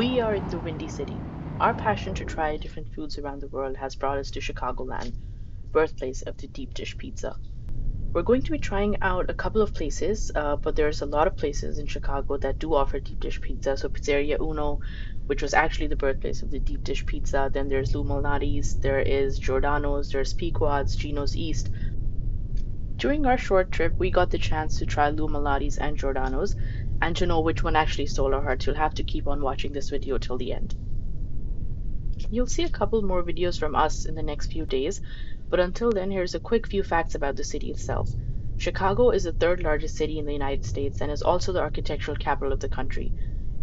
We are in the Windy City. Our passion to try different foods around the world has brought us to Chicagoland, birthplace of the deep dish pizza. We're going to be trying out a couple of places, but there's a lot of places in Chicago that do offer deep dish pizza. So Pizzeria Uno, which was actually the birthplace of the deep dish pizza. Then there's Lou Malnati's, there is Giordano's, there's Pequod's, Gino's East. During our short trip, we got the chance to try Lou Malnati's and Giordano's, and to know which one actually stole our hearts, you'll have to keep on watching this video till the end. You'll see a couple more videos from us in the next few days, but until then, here's a quick few facts about the city itself. Chicago is the third largest city in the United States and is also the architectural capital of the country.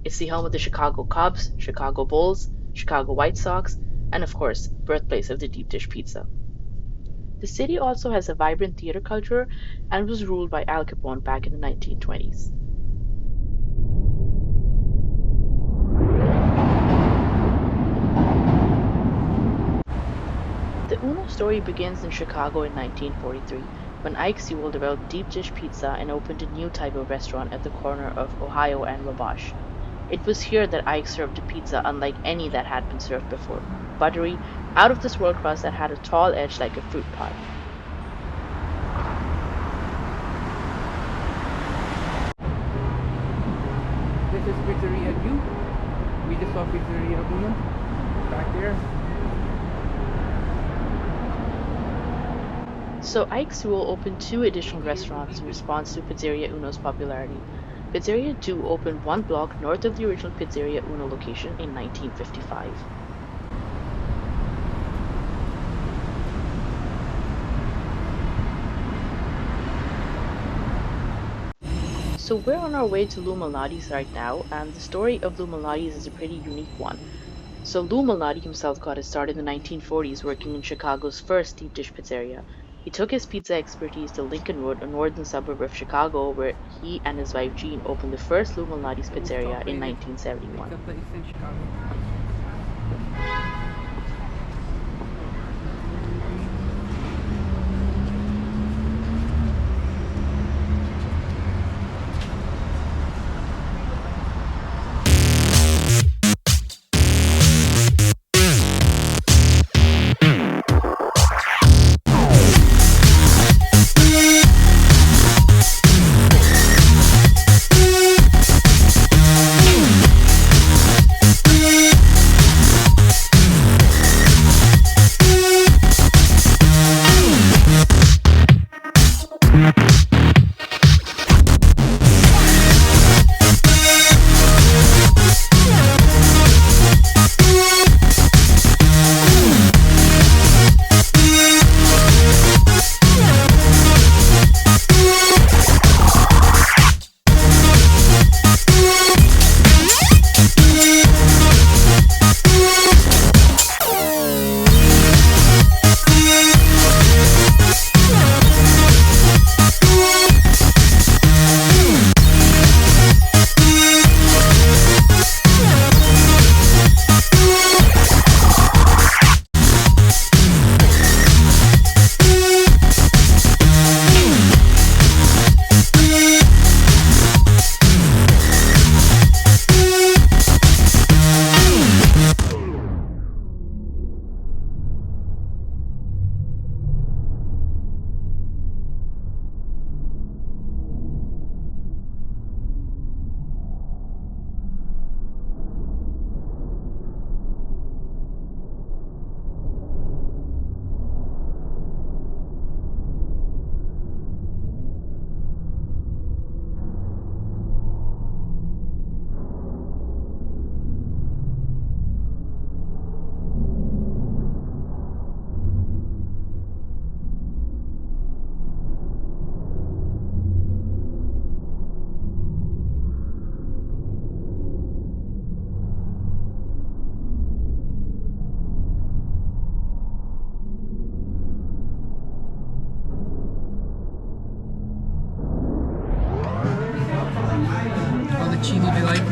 It's the home of the Chicago Cubs, Chicago Bulls, Chicago White Sox, and of course, birthplace of the deep dish pizza. The city also has a vibrant theater culture and was ruled by Al Capone back in the 1920s. The Uno story begins in Chicago in 1943 when Ike Sewell developed deep dish pizza and opened a new type of restaurant at the corner of Ohio and Wabash. It was here that Ike served a pizza unlike any that had been served before, buttery, out of this world crust that had a tall edge like a fruit pie. This is Pizzeria U. We just saw Pizzeria Uno back there. So Ike Sewell opened 2 additional restaurants in response to Pizzeria Uno's popularity. Pizzeria 2 opened 1 block north of the original Pizzeria Uno location in 1955. So we're on our way to Lou Malnati's right now, and the story of Lou Malnati's is a pretty unique one. So Lou Malnati himself got his start in the 1940s working in Chicago's first deep dish pizzeria. He took his pizza expertise to Lincoln Road, a northern suburb of Chicago, where he and his wife Jean opened the first Lou Malnati's pizzeria in 1971. Chino Delight.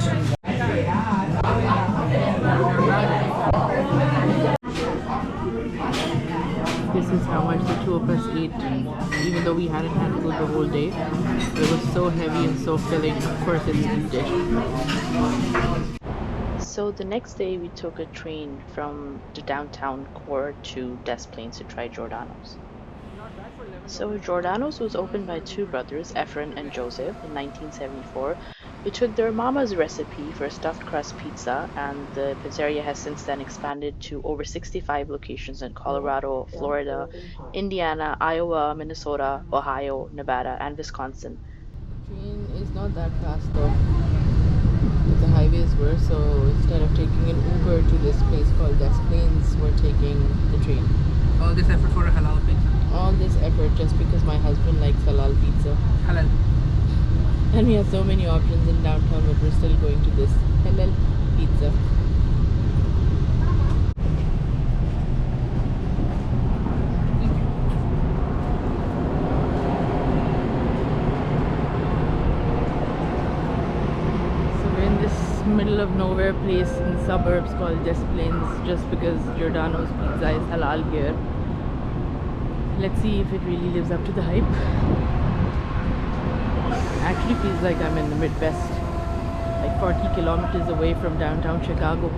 This is how much the 2 of us ate, even though we hadn't had food the whole day. It was so heavy and so filling. Of course, it's a deep dish. So the next day we took a train from the downtown core to Des Plaines to try Giordano's. So Giordano's was opened by two brothers, Efren and Joseph, in 1974, who took their mama's recipe for a stuffed crust pizza, and the pizzeria has since then expanded to over 65 locations in Colorado, Florida, Indiana, Iowa, Minnesota, Ohio, Nevada, and Wisconsin. Train is not that fast though. But the highways were, so instead of taking an Uber to this place called Des Plaines, we're taking the train. All this effort for a halal pizza. All this effort just because my husband likes halal pizza. Halal. And we have so many options in downtown, but we're still going to this halal pizza. So we're in this middle of nowhere place in suburbs called Des Plaines just because Giordano's pizza is halal here. Let's see if it really lives up to the hype. Actually feels like I'm in the Midwest, like 40 kilometers away from downtown Chicago.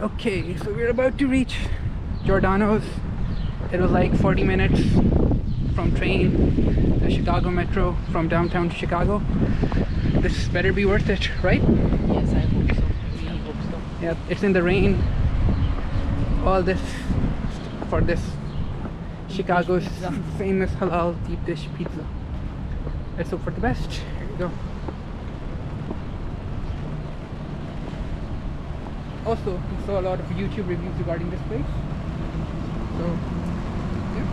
Okay, so we're about to reach Giordano's. It was like 40 minutes from train, the Chicago Metro from downtown to Chicago. This better be worth it, right? Yes, I hope so. I really hope so. Yeah, it's in the rain. All this for this Chicago's pizza. famous halal deep dish pizza. Let's hope for the best. Here we go. Also, we saw a lot of YouTube reviews regarding this place. So, yeah.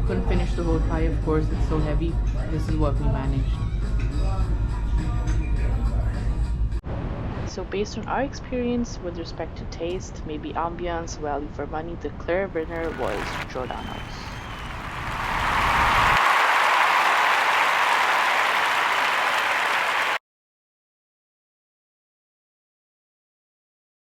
Couldn't finish the whole pie, of course, it's so heavy. This is what we managed. So based on our experience with respect to taste, maybe ambiance, value for money, the clear winner was Giordano's.